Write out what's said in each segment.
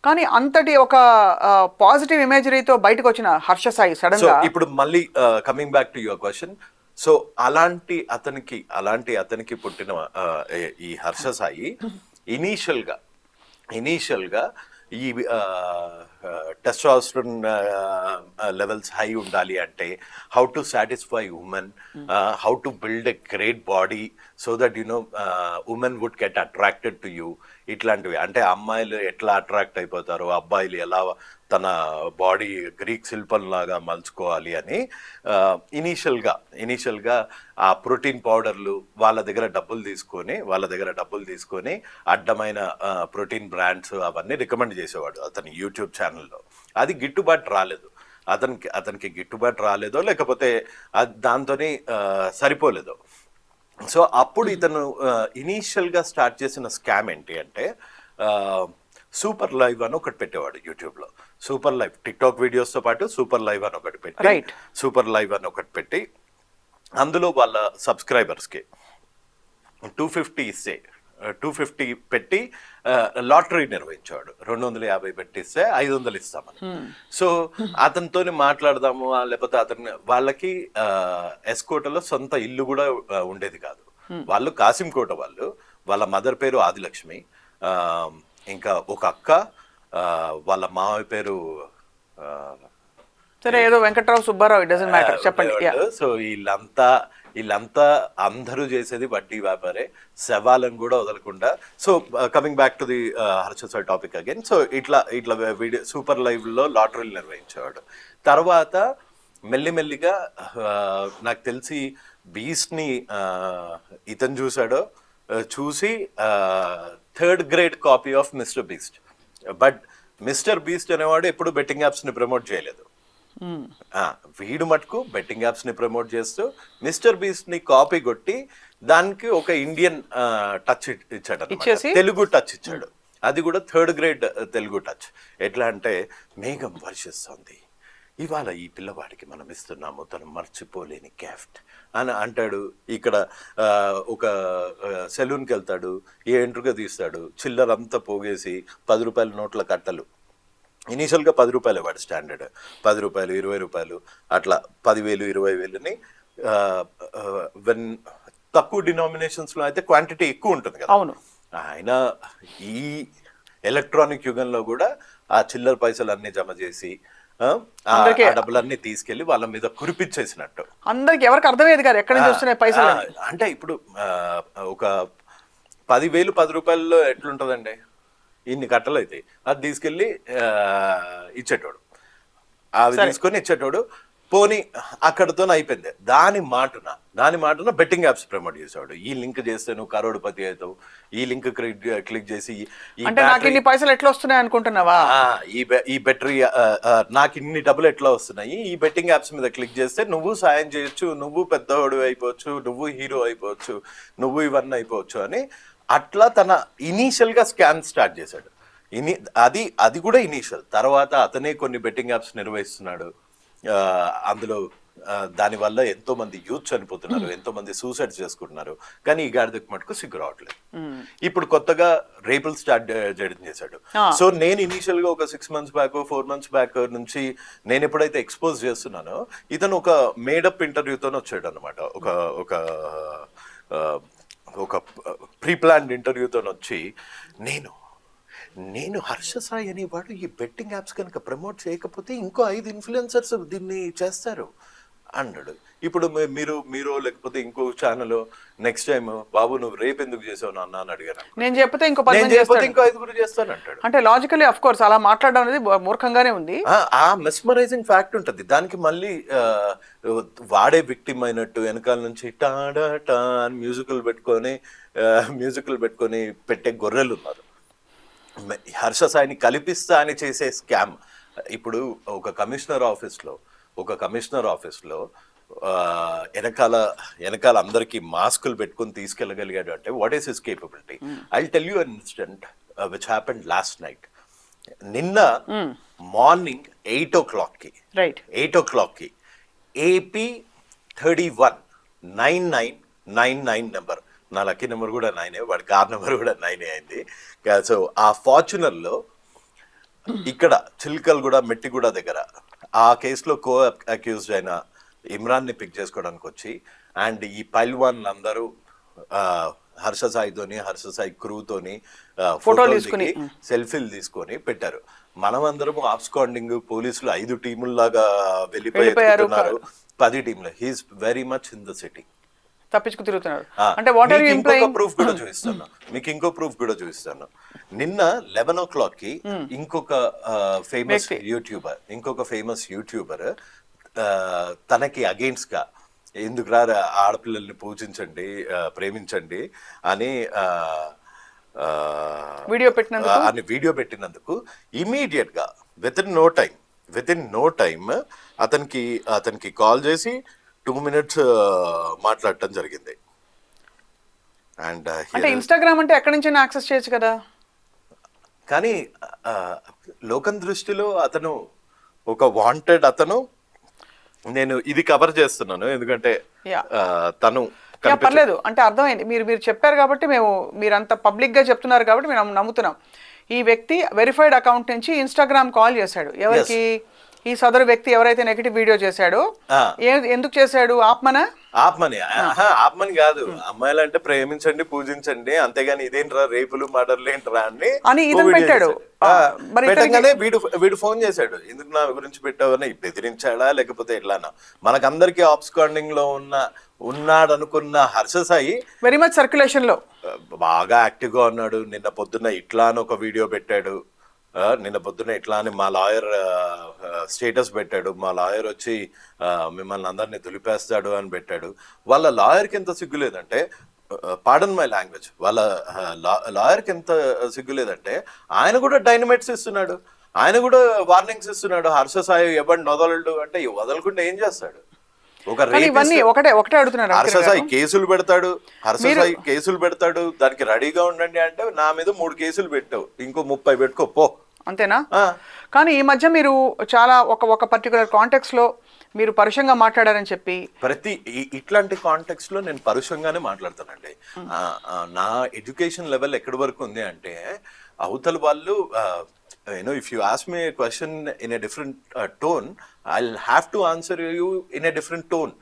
కానీ అంతటి ఒక పాజిటివ్ ఇమేజరీతో బయటకు వచ్చిన హర్ష సాయి సడన్ సో గా ఇప్పుడు మళ్ళీ coming back to your question, so అలాంటి అతనికి పుట్టిన ఈ హర్ష సాయి ఇనీషియల్ గా ఈ టెస్టోస్టెరాన్ లెవెల్స్ హై ఉండాలి అంటే how to satisfy women, how to build a great body so that women would get attracted to you, ఇట్లాంటివి. అంటే అమ్మాయిలు ఎట్లా అట్రాక్ట్ అయిపోతారో అబ్బాయిలు ఎలా తన బాడీ గ్రీక్ శిల్పంలాగా మలుచుకోవాలి అని ఇనీషియల్గా ఆ ప్రోటీన్ పౌడర్లు వాళ్ళ దగ్గర డబ్బులు తీసుకొని అడ్డమైన ప్రోటీన్ బ్రాండ్స్ అవన్నీ రికమెండ్ చేసేవాడు అతని యూట్యూబ్ ఛానల్లో. అది గిట్టుబాటు రాలేదు అతనికి గిట్టుబాటు రాలేదో లేకపోతే దాంతోని సరిపోలేదో. సో అప్పుడు ఇతను ఇనీషియల్గా స్టార్ట్ చేసిన స్కామ్ ఏంటి అంటే సూపర్ లైవ్ అని ఒకటి పెట్టేవాడు యూట్యూబ్లో. సూపర్ లైవ్ టిక్టాక్ వీడియోస్తో పాటు సూపర్ లైవ్ అని ఒకటి పెట్టి అందులో వాళ్ళ సబ్స్క్రైబర్స్కి 250 ఇస్తే 250 పెట్టి లాటరీ నిర్వహించేవాడు. 250 పెట్టిస్తే 500 ఇస్తామని. సో అతనితో మాట్లాడదాము, లేకపోతే వాళ్ళకి ఎస్కోటలో సొంత ఇల్లు కూడా ఉండేది కాదు. వాళ్ళు కాసింకోట వాళ్ళ మదర్ పేరు ఆదిలక్ష్మి, ఇంకా ఒక అక్క, వాళ్ళ మామయ్య పేరు సరే ఏదో Venkatrao Subbarao, it doesn't matter, చెప్పండి. సో వీళ్ళంతా అందరూ చేసేది వడ్డీ వ్యాపారే, శవాలను కూడా వదలకుండా. So coming back to the Harsha Sai topic again. So ఇట్లా వీడియో సూపర్ లైవ్లో లాటరీలు నిర్వహించేవాడు. తర్వాత మెల్లిమెల్లిగా నాకు తెలిసి బీస్ట్ని ఇతను చూసి 3rd grade copy of mister beast. But mister beast అనేవాడు ఎప్పుడు బెట్టింగ్ యాప్స్ని ప్రమోట్ చేయలేదు. వీడు మటుకు బెట్టింగ్ యాప్స్ని ప్రమోట్ చేస్తూ మిస్టర్ బీస్ట్ని కాపీ కొట్టి దానికి ఒక ఇండియన్ టచ్ ఇచ్చాడు, తెలుగు టచ్ ఇచ్చాడు. అది కూడా 3rd గ్రేడ్ తెలుగు టచ్. ఎట్లా అంటే మేఘం వర్షిస్తుంది, ఇవాళ ఈ పిల్లవాడికి మనం ఇస్తున్నాము తను మర్చిపోలేని గిఫ్ట్ అని అంటాడు. ఇక్కడ ఒక సెలూన్కి వెళ్తాడు, ఎంట్రుగా తీస్తాడు, చిల్లరంతా పోగేసి 10 రూపాయల నోట్ల కట్టలు. ఇనీషియల్గా 10 రూపాయలు వాడు స్టాండర్డ్, 10 రూపాయలు 20 రూపాయలు అట్లా 10,000 20,000ని తక్కువ డినామినేషన్స్లో అయితే క్వాంటిటీ ఎక్కువ ఉంటుంది కదా. అవును, ఆయన ఈ ఎలక్ట్రానిక్ యుగంలో కూడా ఆ చిల్లర పైసలు అన్ని జమ చేసి డబ్బులన్నీ తీసుకెళ్లి వాళ్ళ మీద కురిపించేసినట్టు. అందరికి ఎవరికి అర్థమయ్యేది కాదు ఎక్కడి నుంచి వస్తున్నాయి పైసలు. అంటే ఇప్పుడు ఒక 10,000 10 రూపాయల్లో ఎట్లుంటదండి, ఇన్ని కట్టలు అయితే అది తీసుకెళ్ళి ఇచ్చేటోడు, అవి తీసుకొని ఇచ్చేటోడు. పోనీ అక్కడతో అయిపోయింది. దాని మాటన బెట్టింగ్ యాప్స్ ప్రమోట్ చేసేవాడు. ఈ లింక్ చేస్తే నువ్వు కరోడుపతి అవుతావు, ఈ లింక్ క్లిక్ చేసి నాకు ఇన్ని పైసలు ఎట్లా వస్తున్నాయి అనుకుంటున్నావా, ఈ బ్యాటరీ నాకు ఇన్ని డబ్బులు ఎట్లా వస్తున్నాయి, ఈ బెట్టింగ్ యాప్స్ మీద క్లిక్ చేస్తే నువ్వు సాయం చేయొచ్చు, నువ్వు పెద్దవాడు అయిపోవచ్చు, నువ్వు హీరో అయిపోవచ్చు, నువ్వు ఇవన్నీ అయిపోవచ్చు అని అట్లా తన ఇనీషియల్గా స్కామ్ స్టార్ట్ చేశాడు. అది కూడా ఇనీషియల్. తర్వాత అతనే కొన్ని బెట్టింగ్ యాప్స్ నిర్వహిస్తున్నాడు. అందులో దానివల్ల ఎంతో మంది యూత్ చనిపోతున్నారు, ఎంతో మంది సూసైడ్ చేసుకుంటున్నారు. కానీ ఈ గాడిదకు మటుకు సిగ్గు రావట్లేదు. ఇప్పుడు కొత్తగా రేపులు స్టార్ట్ చేయడం చేశాడు. సో నేను ఇనీషియల్ గా ఒక 6 months బ్యాక్ 4 months బ్యాక్ నుంచి నేను ఎప్పుడైతే ఎక్స్పోజ్ చేస్తున్నానో ఇతను ఒక మేడప్ ఇంటర్వ్యూతో వచ్చాడు అనమాట. ఒక ప్రీ ప్లాన్డ్ ఇంటర్వ్యూతో వచ్చి నేను హర్ష సాయి అనేవాడు ఈ బెట్టింగ్ యాప్స్ కనుక ప్రమోట్ చేయకపోతే ఇంకో 5 ఇన్ఫ్లుయెన్సర్స్ దీన్ని చేస్తారు అన్నాడు. ఇప్పుడు మీరు లేకపోతే ఇంకో ఛానల్ నెక్స్ట్ టైం బాబు నువ్వు రేపు ఎందుకు చేసావు నాన్న అని అడిగాను. నేను చెప్పితే ఇంకో 5 చేస్తాను అంటాడు. అంటే లాజికల్లీ ఆఫ్ కోర్స్ అలా మాట్లాడడం అనేది మూర్ఖంగానే ఉంది. ఆ మెస్మరైజింగ్ ఫ్యాక్ట్ ఉంటుంది. దానికి మళ్ళీ వాడే విక్టిమ్ అయినట్టు వెనకాల నుంచి టాడా టా అని మ్యూజికల్ పెట్టుకొని పెట్టే గొర్రెలు ఉన్నారు. హర్ష సాయిని కల్పిస్తా అని చేసే స్కామ్. ఇప్పుడు ఒక కమిషనర్ ఆఫీస్లో వెనకాల అందరికి మాస్కులు పెట్టుకుని తీసుకెళ్ళగలిగాడు అంటే what is his capability. I will tell you an incident which happened last night. నిన్న మార్నింగ్ 8 o'clock AP 31 9999 నెంబర్, నా లక్కీ నెంబర్ కూడా 9, వాడి కార్ నెంబర్ కూడా 9 అయింది. సో ఆ ఫార్చునర్లో ఇక్కడ చిల్కల్గూడ మెట్టిగూడ దగ్గర ఆ కేసులో అక్యూజ్డ్ అయిన ఇమ్రాన్ని పిక్ చేసుకోవడానికి వచ్చి అండ్ ఈ పైల్వాన్ అందరూ హర్ష సాయి క్రూతోని ఫోటోలు తీసుకుని సెల్ఫీలు తీసుకొని పెట్టారు. మనమందరం ఆబ్స్కాండింగ్ పోలీసులు 5 టీముల్లాగా వెళ్ళిపోయారు, 10 టీంలు. He is very much in the city, తప్పించుకు తిరుగుతున్నారు. అంటే what are you implying? Proof కూడా చూపిస్తాను మీకు, ఇంకో ప్రూఫ్ కూడా చూపిస్తాను. నిన్న 11 o'clock కి ఇంకొక ఫేమస్ యూట్యూబర్ తనకి అగెయిన్స్ట్ గా ఎందుకు ఆడపిల్లల్ని పూజించండి, ప్రేమించండి అని వీడియో పెట్టినందుకు ఇమీడియట్ గా విత్ ఇన్ నో టైమ్ అతనికి కాల్ చేసి 2 minutes మాట్లాడటం జరిగింది. అండ్ అంటే ఇన్స్టాగ్రామ్ అంటే ఎక్కడి నుంచి యాక్సెస్ చేయొచ్చు కదా, కానీ లోకం దృష్టిలో అతను ఒక వాంటెడ్ అతను. నేను ఇది కవర్ చేస్తున్నాను ఎందుకంటే తను పర్లేదు అంటే అర్థమైంది. మీరు చెప్పారు కాబట్టి మీరు అంత పబ్లిక్ గా చెప్తున్నారు కాబట్టి మేము నమ్ముతున్నాం. ఈ వ్యక్తి వెరిఫైడ్ అకౌంట్ నుంచి ఇన్స్టాగ్రామ్ కాల్ చేశాడు. ఎవరికి? ఈ సదరు వ్యక్తి ఎవరైతే నెగటివ్ వీడియో చేశాడో. ఎందుకు చేశాడు? ఆత్మని కాదు, అమ్మాయిలు అంటే ప్రేమించండి, పూజించండి, అంతేగాని ఇదేంట్రా రేపులు మర్డర్లు ఏంట్రా అని పెట్టాడు. పెట్టగానే వీడు ఫోన్ చేశాడు, ఎందుకు నా గురించి పెట్టావని బెదిరించాడా లేకపోతే ఎట్లానా. మనకందరికి ఆబ్స్కాండింగ్ లో ఉన్నాడు అనుకున్న Harsha Sai very much circulation లో బాగా యాక్టివ్ గా ఉన్నాడు. నిన్న పొద్దున్న ఇట్లా అని ఒక వీడియో పెట్టాడు, నిన్న పొద్దున ఇట్లా అని మా లాయర్ స్టేటస్ పెట్టాడు, మా లాయర్ వచ్చి మిమ్మల్ని అందరినీ దులిపేస్తాడు అని పెట్టాడు. వాళ్ళ లాయర్కి ఎంత సిగ్గు లేదంటే, పార్డన్ మై లాంగ్వేజ్, వాళ్ళ లాయర్కి ఎంత సిగ్గు లేదంటే ఆయన కూడా డైనమైట్స్ ఇస్తున్నాడు, ఆయన కూడా వార్నింగ్స్ ఇస్తున్నాడు. హర్ష సాయి ఎవరిని వదలడు అంటే వదలకుండా ఏం చేస్తాడు? ఒకటే అడుగుతున్నాడు. హర్ష సాయి కేసులు పెడతాడు, దానికి రెడీగా ఉండండి అంటే నా మీద 3 కేసులు పెట్టావు, ఇంకో 30 పెట్టుకో పో, అంతేనా? కానీ ఈ మధ్య మీరు చాలా ఒక పర్టికులర్ కాంటెక్స్ట్ లో మీరు పరుషంగా మాట్లాడారని చెప్పి. ఇట్లాంటి కాంటెక్స్ట్ లో నేను పరుషంగానే మాట్లాడతానండి. నా ఎడ్యుకేషన్ లెవెల్ ఎక్కడి వరకు ఉంది అంటే, అవతల వాళ్ళు if you ask me a question in a different tone, I'll have to answer you in a different tone.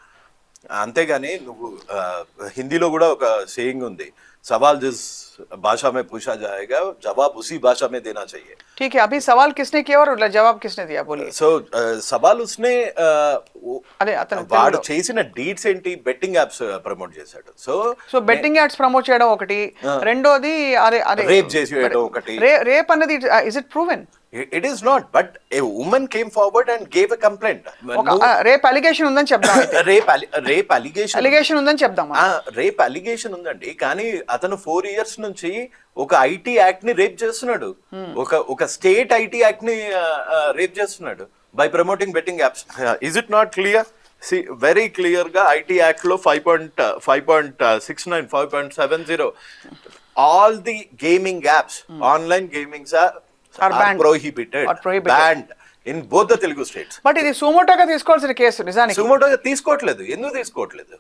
అంతేగాని నువ్వు హిందీలో కూడా ఒక సేయింగ్ ఉంది, సవాల్ జిస్ భాషా మే పూछा जाएगा जवाब उसी भाषा में देना चाहिए. ठीक है, अभी सवाल किसने किया और जवाब किसने दिया बोलिए. సో సవాల్ ఉస్నే వాడు చేసిన డీడ్స్ ఏంటి, బెట్టింగ్ యాప్స్ ప్రమోట్ చేశాడు. సో బెట్టింగ్ యాప్స్ ప్రమోట్ చేయడం ఒకటి, రెండోది రేప్ చేసేయడం ఒకటి. రేప్ అన్నది is it proven? It is not, but a woman came forward and gave a complaint. Rape allegation ఉందని చెప్దాం. రేప్ అలిగేషన్ ఉందని చెప్దాం. రేప్ అలిగేషన్ ఉందండి, కానీ అతను 4 years నుంచి ఒక ఐటీ యాక్ట్ ని రేప్ చేస్తున్నాడు, ఒక స్టేట్ ఐటీ యాక్ట్ ని రేప్ చేస్తున్నాడు by promoting betting apps. Is it not clear? Very clear గా ఐటీ యాక్ట్ లో 5.69 5.70 all the gaming apps, online gamings are banned in both the Telugu states. But ఇది సుమోటోగా తీసుకోవాల్సిన case. నిజానికి సుమోటోగా తీసుకోవట్లేదు. ఎందుకు తీసుకోవట్లేదు?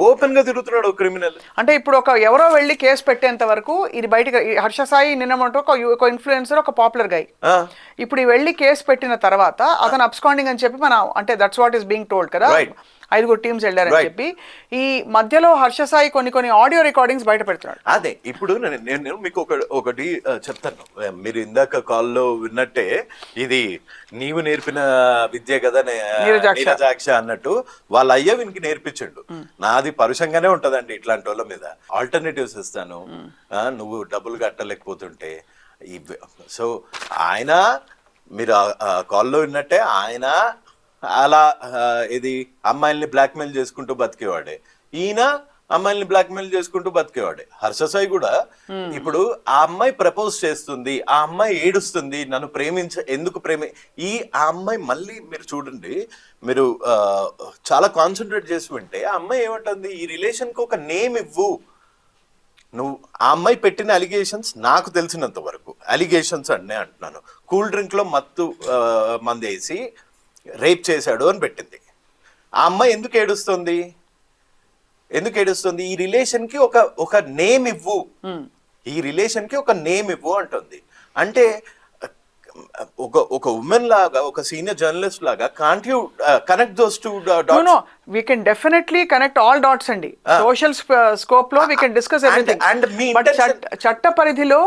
ఓపెన్ గా తిరుగుతున్నాడు క్రిమినల్. అంటే ఇప్పుడు ఎవరో వెళ్ళి కేసు పెట్టేంత వరకు ఇది బయటకు. హర్ష సాయి నిన్న ఒక ఇన్ఫ్లుయెన్సర్, ఒక పాపులర్ గై. ఇప్పుడు వెళ్ళి కేసు పెట్టిన తర్వాత అతను అబ్స్కాండింగ్ అని చెప్పి అంటే that's what is being told కదా. 5 టీమ్స్ వెళ్ళారని చెప్పి ఈ మధ్యలో హర్ష సాయి కొన్ని ఆడియో రికార్డింగ్స్ బయట పెడుతున్నాడు. అదే ఇప్పుడు నేను మీకు ఒకటి చెప్తాను. మీరు ఇందాక కాల్లో విన్నట్టే ఇది నీవు నేర్పిన విద్య కదా నీరజాక్ష అన్నట్టు వాళ్ళ అయ్య వీనికి నేర్పించండు. నాది పరుషంగానే ఉంటదండి ఇట్లాంటి వాళ్ళ మీద. ఆల్టర్నేటివ్స్ ఇస్తాను, నువ్వు డబ్బులు కట్టలేకపోతుంటే. సో ఆయన, మీరు కాల్లో విన్నట్టే, ఆయన అలా ఇది అమ్మాయిల్ని బ్లాక్మెయిల్ చేసుకుంటూ బతికేవాడే, ఈయన అమ్మాయిల్ని బ్లాక్మెయిల్ చేసుకుంటూ బతికేవాడే. హర్ష సాయి కూడా ఇప్పుడు ఆ అమ్మాయి ప్రపోజ్ చేస్తుంది, ఆ అమ్మాయి ఏడుస్తుంది, నన్ను ఎందుకు ఆ అమ్మాయి మళ్ళీ మీరు చూడండి, మీరు చాలా కాన్సన్ట్రేట్ చేసి వింటే ఆ అమ్మాయి ఏమంటుంది, ఈ రిలేషన్ కి ఒక నేమ్ ఇవ్వు. నువ్వు ఆ అమ్మాయి పెట్టిన అలిగేషన్స్ నాకు తెలిసినంత వరకు అలిగేషన్స్ అంటున్నాను, కూల్ డ్రింక్ లో మత్తు మందేసి రేప్ చేశాడు అని పెట్టింది. ఆ అమ్మాయి ఎందుకు ఏడుస్తుంది? ఈ రిలేషన్ కి ఒక నేమ్ ఇవ్వు, ఈ రిలేషన్ కి ఒక నేమ్ ఇవ్వు అంటుంది. అంటే ఒక ఉమెన్ లాగా, ఒక సీనియర్ జర్నలిస్ట్ లాగా can't you connect those to know we can definitely connect all dots అండి. సోషల్ స్కోప్ లో we can discuss everything. and me but intention- చట్ట పరిధిలో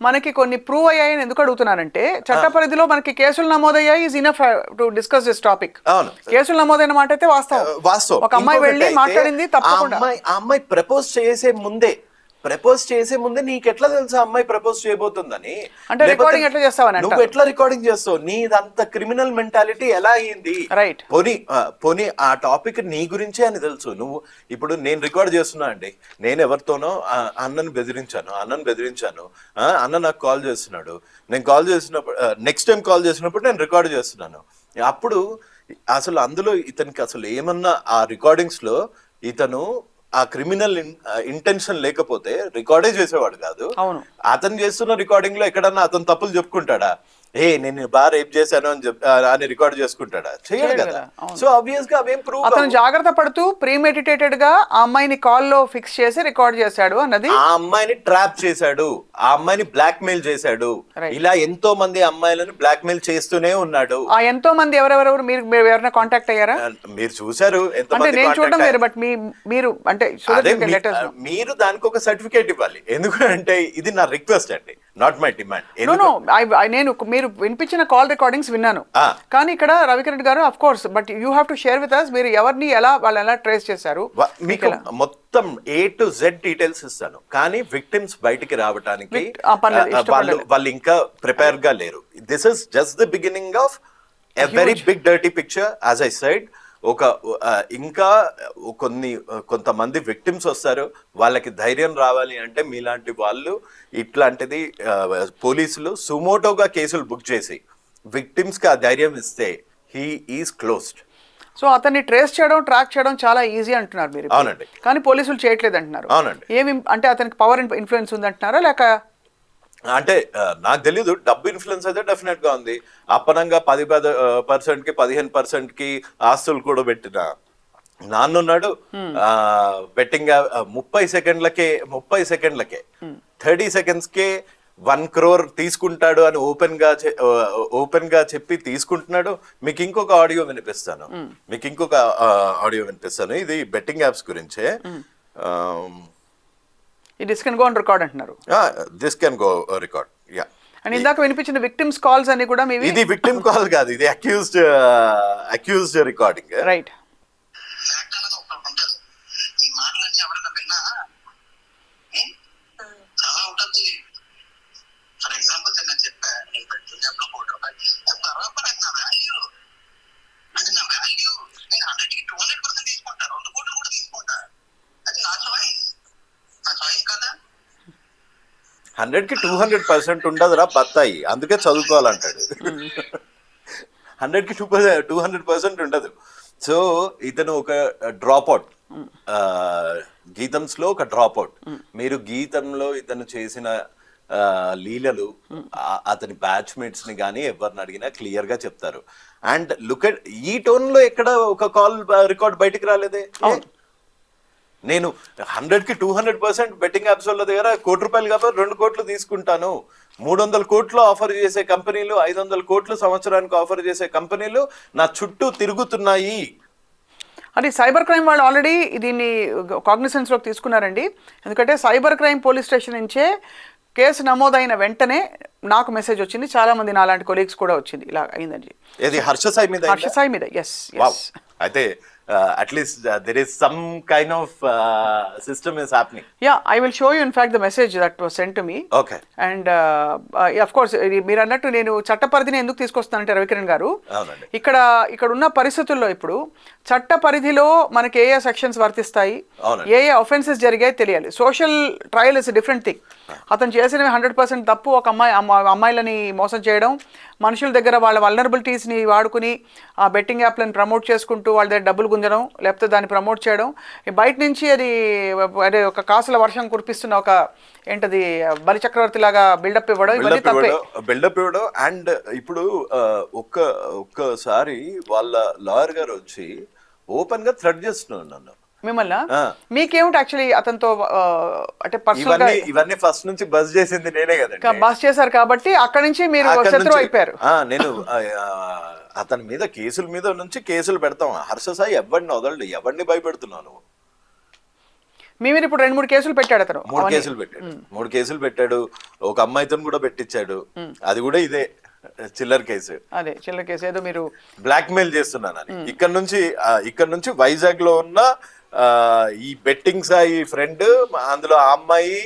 మనకి కొన్ని ప్రూవ్ అయ్యాయని ఎందుకు అడుగుతున్నానంటే, చట్ట పరిధిలో మనకి కేసులు నమోదయ్యాయి is enough to discuss this topic. అవును. కేసులు నమోదైన మాట అయితే వాస్తవం. ఒక అమ్మాయి ఇంకొకటి వెళ్ళి అయితే, మాట్లాడింది తప్పకుండా. ఆ అమ్మాయి ప్రపోజ్ చేసే ముందే నీకు ఎట్లా తెలుసు ఆ అమ్మాయి ప్రపోజ్ చేయబోతుందని? అంటే లేకపోతే recording ఎట్లా చేస్తావని నువ్వు ఎట్లా రికార్డింగ్ చేస్తావు? నీదంత క్రిమినల్ మెంటాలిటీ ఎలా అయ్యింది? Right. పోనీ ఆ టాపిక్ నీ గురించే అని తెలుసు. నువ్వు ఇప్పుడు నేను రికార్డ్ చేస్తున్నా అండి, నేను ఎవరితోనో అన్నను బెదిరించాను, అన్న నాకు కాల్ చేస్తున్నాడు, నేను కాల్ చేసినప్పుడు నెక్స్ట్ టైం కాల్ చేసినప్పుడు నేను రికార్డ్ చేస్తున్నాను. అప్పుడు అసలు అందులో ఇతనికి అసలు ఏమన్నా ఆ రికార్డింగ్స్ లో ఇతను ఆ క్రిమినల్ ఇంటెన్షన్ లేకపోతే రికార్డే చేసేవాడు కాదు. అవును. అతను చేస్తున్న రికార్డింగ్ లో ఎక్కడన్నా అతను తప్పులు చెప్పుకుంటాడా? నేను బాగా రేప్ చేశాను అని రికార్డ్ చేసుకుంటాడా? చేయడు కదా. సో ఆబ్వియస్ గా అవేం ప్రూవ్. అతను జాగ్రత్త పడుతూ ప్రీమెడిటేటెడ్ గా ఆ అమ్మాయిని కాల్ లో ఫిక్స్ చేసి రికార్డ్ చేశాడు అన్నది. ఆ అమ్మాయిని ట్రాప్ చేశాడు, ఆ అమ్మాయిని బ్లాక్ మెయిల్ చేశాడు. ఇలా ఎంతో మంది అమ్మాయిలను బ్లాక్ మెయిల్ చేస్తూనే ఉన్నాడు. ఆ ఎంతో మంది ఎవరెవరు మీరు ఎవరైనా కాంటాక్ట్ అయ్యారా? మీరు చూసారు ఎంత అంటే నేను చూడడం వేరు, బట్ మీరు అంటే మీరు దానికి ఒక సర్టిఫికేట్ ఇవ్వాలి. ఎందుకంటే ఇది నా రిక్వెస్ట్ అండి, నాట్ మై డిమాండ్. నేను మీరు వినిపించిన కాల్ రికార్డింగ్స్ విన్నాను, కానీ ఇక్కడ రవికిరణ్ గారు of course, but you have to share with us మీరు ఎవరిని వాళ్ళు ఎలా ట్రేస్ చేశారు. మీకు మొత్తం A to Z డీటెయిల్స్ ఇస్తాను, కానీ విక్టిమ్స్ బయటికి రావడానికి వాళ్ళు ఇంకా ప్రిపేర్ గా లేరు. This is just the beginning of a very big dirty picture. As I said, ఇంకా కొంతమంది విక్టిమ్స్ వస్తారు, వాళ్ళకి ధైర్యం రావాలి అంటే మీలాంటి వాళ్ళు ఇట్లాంటిది పోలీసులు సుమోటోగా కేసులు బుక్ చేసి విక్టిమ్స్ కి ఆ ధైర్యం ఇస్తే హీ ఈజ్ క్లోజ్డ్. సో అతన్ని ట్రేస్ చేయడం, ట్రాక్ చేయడం చాలా ఈజీ అంటున్నారు మీరు. అవునండి. కానీ పోలీసులు చేయట్లేదు అంటున్నారు. అవునండి. ఏమి అంటే అతనికి పవర్ ఇన్ఫ్లుయెన్స్ ఉంది అంటున్నారా, లేక అంటే నాకు తెలీదు. డబ్బు ఇన్ఫ్లుయెన్స్ అయితే డెఫినెట్ గా ఉంది. అప్పనంగా 10% కి 15% కి ఆస్తులు కూడా పెట్టిన నాన్నున్నాడు. బెట్టింగ్ 30 సెకండ్లకే 30 సెకండ్స్ కే 1 crore తీసుకుంటాడు అని ఓపెన్ గా చెప్పి తీసుకుంటున్నాడు. మీకు ఇంకొక ఆడియో వినిపిస్తాను. ఇది బెట్టింగ్ యాప్స్ గురించే. This can go on record అంటున్నారు. This can go record, ya. And ఇందాక వినిపించిన విక్టిమ్స్ కాల్స్ అన్ని కూడా మీవి. ఇది విక్టిమ్ కాల్ కాదు, ఇది అక్యూజ్డ్ రికార్డింగ్. రైట్. Hmm. 100కి 200% ఉండదురా బత్తాయి, అందుకే చదువుకోవాలంటాడు. 100కి 200% ఉండదు. సో ఇతను ఒక డ్రాప్ అవుట్, గీతంలో ఒక డ్రాప్ అవుట్. మీరు గీతంలో ఇతను చేసిన లీలలు అతని బ్యాచ్మేట్స్ ని కానీ ఎవరిని అడిగినా క్లియర్ గా చెప్తారు. అండ్ లుక్ ఎట్ ఈ టోన్ లో ఎక్కడ ఒక కాల్ రికార్డ్ బయటికి రాలేదే. నేను 100కి 200% బెట్టింగ్ యాప్స్ వాళ్ళ దగ్గర ₹1 కోటి కాబట్టి 2 కోట్లు తీసుకుంటాను, 300 కోట్లు ఆఫర్ చేసే కంపెనీలు, 500 కోట్లు సంవత్సరానికి ఆఫర్ చేసే కంపెనీలు నా చుట్టూ తిరుగుతున్నాయి. అది సైబర్ క్రైమ్ వాళ్ళు ఆల్రెడీ దీన్ని కాగ్నిసెన్స్ లోకి తీసుకున్నారండి. ఎందుకంటే సైబర్ క్రైమ్ పోలీస్ స్టేషన్ నుంచే కేసు నమోదైన వెంటనే నాకు మెసేజ్ వచ్చింది, చాలా మంది నాలాంటి కొలీగ్స్ కూడా వచ్చింది, ఇలా అయిందండి. ఇది హర్ష సాయి మీద. ఎస్. అయితే at least there is some kind of system is happening. Yeah, I will show you in fact the message that was sent to me. Okay. And of course మీరు అన్నట్టు నేను చట్ట పరిధిని ఎందుకు తీసుకొస్తానంటే రవికిరణ్ గారు, ఇక్కడ ఉన్న పరిస్థితుల్లో ఇప్పుడు చట్ట పరిధిలో మనకి ఏ సెక్షన్స్ వర్తిస్తాయి, ఏ ఆఫెన్సెస్ జరిగాయి తెలియాలి. Social trial is different thing. అతను చేసినవి 100% తప్పు. ఒక అమ్మాయిలని మోసం చేయడం, మనుషుల దగ్గర వాళ్ళ వల్నరబిలిటీస్ని వాడుకుని ఆ బెట్టింగ్ యాప్లను ప్రమోట్ చేసుకుంటూ వాళ్ళ దగ్గర డబ్బులు గుంజడం, లేకపోతే దాన్ని ప్రమోట్ చేయడం, బయట నుంచి అది ఒక కాసుల వర్షం కురిపిస్తున్న ఒక ఏంటది బలిచక్రవర్తి లాగా బిల్డప్ ఇవ్వడం, ఇవన్నీ తప్పే. బిల్డప్ ఇవ్వడం. అండ్ ఇప్పుడు ఒక్కసారి వాళ్ళ లాయర్ గారు వచ్చి ఓపెన్ గా థ్రెట్ చేస్తున్నాడు నన్ను, మిమ్మల్ని మీకేమిటి యాక్చువల్లీ అతనితో అంటే పర్సనల్ గా ఇవన్నీ ఫస్ట్ నుంచి బస్ చేసింది నేనే కదండి. బస్ చేశారు కాబట్టి అక్కడి నుంచి మీరు అక్కడి శత్రువు నుంచి- అయిపోయారు. నేను అతని మీద కేసుల మీద నుంచి కేసులు పెడతాం. హర్ష సాయి ఎవరిని వదలడు, ఎవరిని భయపెడుతున్నావు నువ్వు? మీ మీద ఇప్పుడు 2-3 కేసులు పెట్టాడు అతను. 3 కేసులు పెట్టాడు, 3 కేసులు పెట్టాడు. ఒక అమ్మాయితో కూడా పెట్టించాడు, అది కూడా ఇదే చిల్లర్ కేసు. అదే చిల్లర కేసు ఏదో మీరు బ్లాక్ మెయిల్ చేస్తున్నానని. ఇక్కడ నుంచి వైజాగ్ లో ఉన్న ఈ బెట్టింగ్ సాయి ఫ్రెండ్, అందులో ఆ అమ్మాయి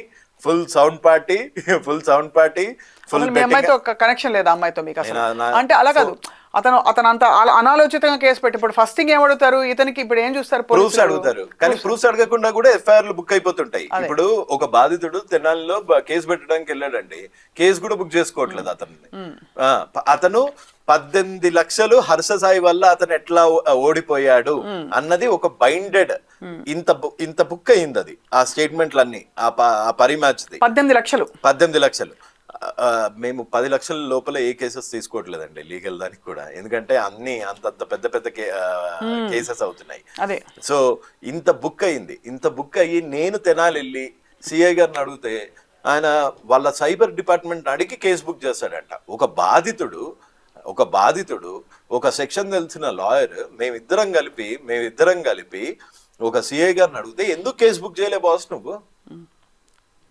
ఫుల్ సౌండ్ పార్టీ ఫుల్ మీ అమ్మాయితో కనెక్షన్ లేదా అమ్మాయితో మీకు అసలు? నా- అంటే అలా కాదు, అతను అంత అనాలోచితంగా కేసు పెట్టి ఇప్పుడు ఫస్ట్ థింగ్ ఏం అడుగుతారు ఇతనికి? ఇప్పుడు ఏం చూస్తారు? ప్రూఫ్స్ అడుగుతారు, కానీ ప్రూఫ్స్ అడగకుండా కూడా ఎఫ్ఐఆర్లు బుక్ అయిపోతుంటాయి. ఇప్పుడు ఒక బాధితుడు తెనాలిలో కేసు పెట్టడానికి వెళ్ళాడండి, కేసు కూడా బుక్ చేసుకోవట్లేదు అతన్ని. అతను 18 లక్షలు హర్ష సాయి వల్ల అతను ఎట్లా ఓడిపోయాడు అన్నది ఒక బైండెడ్ ఇంత బుక్ అయింది. అది ఆ స్టేట్మెంట్లన్నీ ఆ పరిమ్యాచ్ది 18 లక్షలు. మేము 10 లక్షల లోపల ఏ కేసెస్ తీసుకోవట్లేదండి లీగల్ దానికి కూడా, ఎందుకంటే అన్ని అంత పెద్ద పెద్ద కేసెస్ అవుతున్నాయి. అదే సో ఇంత బుక్ అయ్యి నేను తెనాలి వెళ్ళి సిఐ గారిని అడిగితే ఆయన వాళ్ళ సైబర్ డిపార్ట్మెంట్ అడిగి కేసు బుక్ చేస్తాడంట. ఒక బాధితుడు ఒక సెక్షన్ తెలిసిన లాయర్ మేమిద్దరం కలిపి ఒక సిఐ గారిని అడిగితే ఎందుకు కేసు బుక్ చేయలే బాస్ నువ్వు?